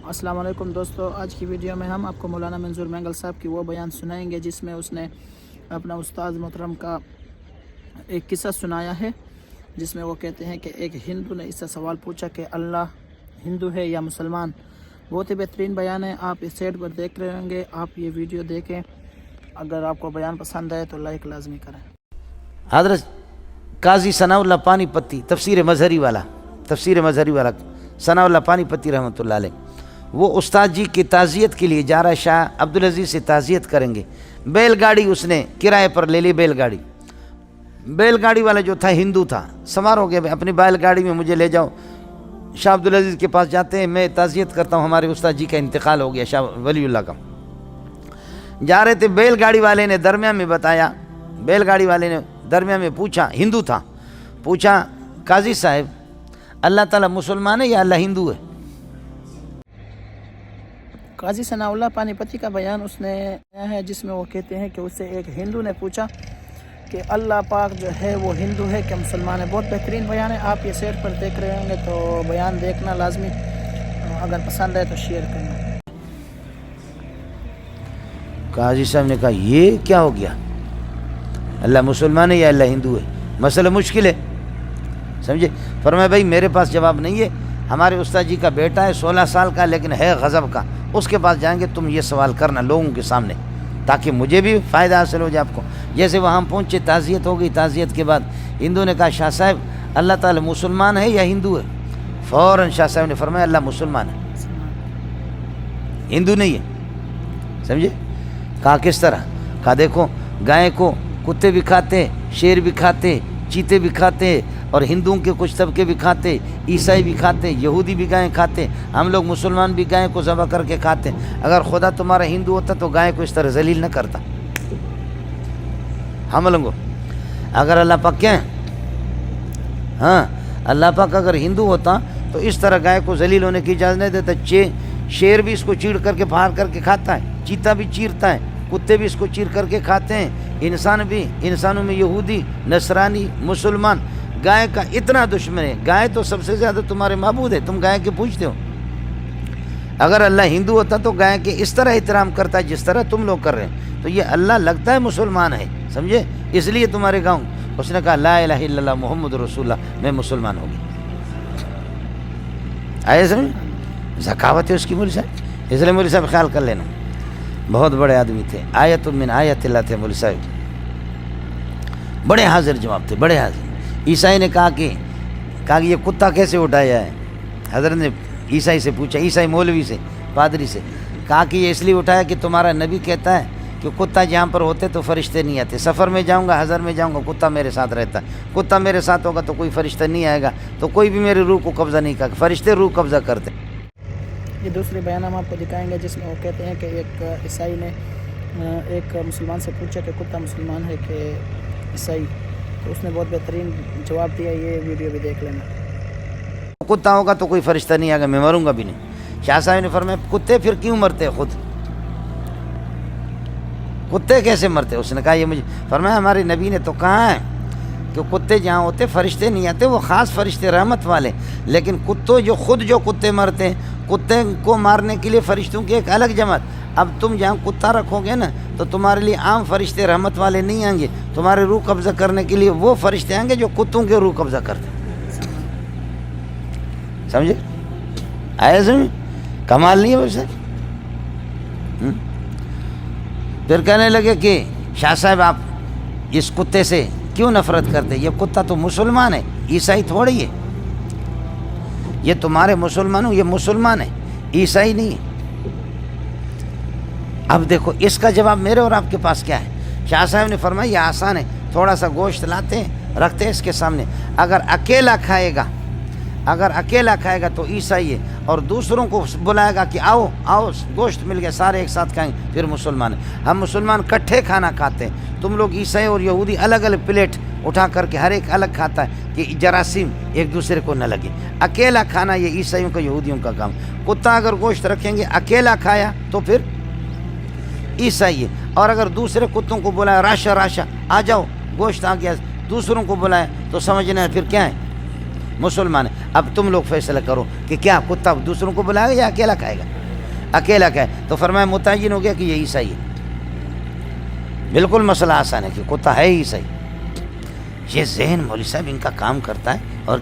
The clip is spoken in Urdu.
السلام علیکم دوستو، آج کی ویڈیو میں ہم آپ کو مولانا منظور مینگل صاحب کی وہ بیان سنائیں گے جس میں اس نے اپنا استاد محترم کا ایک قصہ سنایا ہے، جس میں وہ کہتے ہیں کہ ایک ہندو نے اس سے سوال پوچھا کہ اللہ ہندو ہے یا مسلمان۔ بہت ہی بہترین بیان ہے، آپ اس سیٹ پر دیکھ رہے ہوں گے، آپ یہ ویڈیو دیکھیں۔ اگر آپ کو بیان پسند آئے تو لائک لازمی کریں۔ حضرت قاضی ثناء اللہ پانی پتی تفسیر مظہری والا ثناء اللہ پانی پتی رحمۃ اللہ علیہ، وہ استاد جی کی تعزیت کے لیے جا رہا ہے، شاہ عبدالعزیز سے تعزیت کریں گے۔ بیل گاڑی اس نے کرائے پر لے لی، بیل گاڑی والا جو تھا ہندو تھا، سوار ہو گیا اپنی بیل گاڑی میں، مجھے لے جاؤ، شاہ عبدالعزیز کے پاس جاتے ہیں، میں تعزیت کرتا ہوں، ہمارے استاد جی کا انتقال ہو گیا، شاہ ولی اللہ کا۔ جا رہے تھے، بیل گاڑی والے نے درمیان میں پوچھا، ہندو تھا، پوچھا قاضی صاحب اللہ تعالیٰ مسلمان ہے یا اللہ ہندو ہے؟ قاضی ثناء اللہ پانی پتی کا بیان اس نے ہے، جس میں وہ کہتے ہیں کہ اس سے ایک ہندو نے پوچھا کہ اللہ پاک جو ہے وہ ہندو ہے کہ مسلمان ہے۔ بہت بہترین بیان ہے، آپ یہ سیٹ پر دیکھ رہے ہوں گے تو بیان دیکھنا لازمی، اگر پسند آئے تو شیئر کرنا۔ قاضی صاحب نے کہا یہ کیا ہو گیا، اللہ مسلمان ہے یا اللہ ہندو ہے؟ مسئلہ مشکل ہے، سمجھے؟ فرمایا بھائی میرے پاس جواب نہیں ہے، ہمارے استاد جی کا بیٹا ہے 16 سال کا، لیکن ہے غضب کا، اس کے پاس جائیں گے، تم یہ سوال کرنا لوگوں کے سامنے تاکہ مجھے بھی فائدہ حاصل ہو جائے آپ کو۔ جیسے وہاں پہنچے، تعزیت ہو گئی، تعزیت کے بعد ہندو نے کہا شاہ صاحب اللہ تعالی مسلمان ہے یا ہندو ہے؟ فوراً شاہ صاحب نے فرمایا اللہ مسلمان ہے، ہندو نہیں ہے، سمجھے؟ کہا کس طرح؟ کہا دیکھو گائے کو کتے بھی کھاتے، شیر بھی کھاتے، چیتے بھی کھاتے، اور ہندوؤں کے کچھ طبقے بھی کھاتے، عیسائی بھی کھاتے، یہودی بھی گائے کھاتے، ہم لوگ مسلمان بھی گائے کو ذبح کر کے کھاتے۔ اگر خدا تمہارا ہندو ہوتا تو گائے کو اس طرح ذلیل نہ کرتا، ہم لوگوں اگر اللہ پاک کیا ہے، ہاں اللہ پاک اگر ہندو ہوتا تو اس طرح گائے کو ذلیل ہونے کی اجازت نہیں دیتا۔ شیر بھی اس کو چیڑ کر کے پھاڑ کر کے کھاتا ہے، چیتا بھی چیرتا ہے، کتے بھی اس کو چیر کر کے کھاتے ہیں، انسان بھی، انسانوں میں یہودی، نصرانی، مسلمان گائے کا اتنا دشمن ہے۔ گائے تو سب سے زیادہ تمہارے معبود ہے، تم گائے کے پوچھتے ہو۔ اگر اللہ ہندو ہوتا تو گائے کے اس طرح احترام کرتا ہے جس طرح تم لوگ کر رہے ہیں، تو یہ اللہ لگتا ہے مسلمان ہے، سمجھے؟ اس لیے تمہارے گاؤں اس نے کہا لا الہ الا اللہ محمد رسول اللہ، میں مسلمان ہو گئی۔ آئے سمجھ؟ ذکاوت ہے اس کی مولوی صاحب، اس لیے مولوی صاحب خیال کر لینا، بہت بڑے آدمی تھے، آیت من آیت اللہ تھے مولوی صاحب، بڑے حاضر جواب تھے، بڑے حاضر۔ عیسائی نے کہا کہ یہ کتا کیسے اٹھایا ہے؟ حضرت نے عیسائی سے پوچھا، عیسائی مولوی سے، پادری سے، کہا کہ یہ اس لیے اٹھایا کہ تمہارا نبی کہتا ہے کہ کتا جہاں پر ہوتے تو فرشتے نہیں آتے، سفر میں جاؤں گا، حضر میں جاؤں گا، کتا میرے ساتھ رہتا ہے، کتا میرے ساتھ ہوگا تو کوئی فرشتہ نہیں آئے گا، تو کوئی بھی میری روح کو قبضہ نہیں کرے، فرشتے روح قبضہ کرتے۔ یہ دوسری بیان ہم آپ کو دکھائیں گے، جس میں وہ کہتے ہیں کہ ایک عیسائی نے ایک مسلمان سے پوچھا کہ کتا مسلمان ہے کہ عیسائی، تو اس نے بہت بہترین جواب دیا، یہ ویڈیو بھی دیکھ لینا۔ کتا ہوگا تو کوئی فرشتہ نہیں آئے گا، میں مروں گا بھی نہیں۔ شاہ صاحب نے فرمایا کتے پھر کیوں مرتے؟ خود کتے کیسے مرتے؟ اس نے کہا یہ مجھے، فرمایا ہمارے نبی نے تو کہا ہے کہ کتے جہاں ہوتے فرشتے نہیں آتے، وہ خاص فرشتے رحمت والے، لیکن کتوں جو کتے مرتے ہیں، کتے کو مارنے کے لیے فرشتوں کی ایک الگ جماعت۔ اب تم جہاں کتا رکھو گے نا تو تمہارے لیے عام فرشتے رحمت والے نہیں آئیں گے، تمہارے روح قبضہ کرنے کے لیے وہ فرشتے آئیں گے جو کتوں کے روح قبضہ کرتے، سمجھے؟ آئے سمجھ؟ کمال نہیں ہے ویسے؟ پھر کہنے لگے کہ شاہ صاحب آپ اس کتے سے کیوں نفرت کرتے؟ یہ کتا تو مسلمان ہے، عیسائی تھوڑی ہے، یہ تمہارے مسلمانوں، یہ مسلمان ہے، عیسائی نہیں ہے۔ اب دیکھو اس کا جواب میرے اور آپ کے پاس کیا ہے؟ شاہ صاحب نے فرمایا یہ آسان ہے، تھوڑا سا گوشت لاتے ہیں، رکھتے ہیں اس کے سامنے، اگر اکیلا کھائے گا تو عیسائی ہے، اور دوسروں کو بلائے گا کہ آؤ گوشت مل گیا، سارے ایک ساتھ کھائیں، پھر مسلمان ہے۔ ہم مسلمان کٹھے کھانا کھاتے ہیں، تم لوگ عیسائی اور یہودی الگ الگ پلیٹ اٹھا کر کے ہر ایک الگ کھاتا ہے کہ جراثیم ایک دوسرے کو نہ لگے۔ اکیلا کھانا یہ عیسائیوں کا، یہودیوں کا کام۔ کتا اگر گوشت رکھیں گے، اکیلا کھایا تو پھر عیسائی ہے، اور اگر دوسرے کتوں کو بلایا راشا آ جاؤ گوشت آ گیا، دوسروں کو بلایا تو سمجھنا ہے پھر کیا ہے؟ مسلمان ہے۔ اب تم لوگ فیصلہ کرو کہ کیا کتا دوسروں کو بلائے گا یا اکیلا کھائے گا؟ اکیلا کا ہے، تو فرمایا متعین ہو گیا کہ یہ عیسائی ہے۔ بالکل مسئلہ آسان ہے کہ کتا ہے ہی عیسائی۔ یہ ذہن مولوی صاحب ان کا کام کرتا ہے اور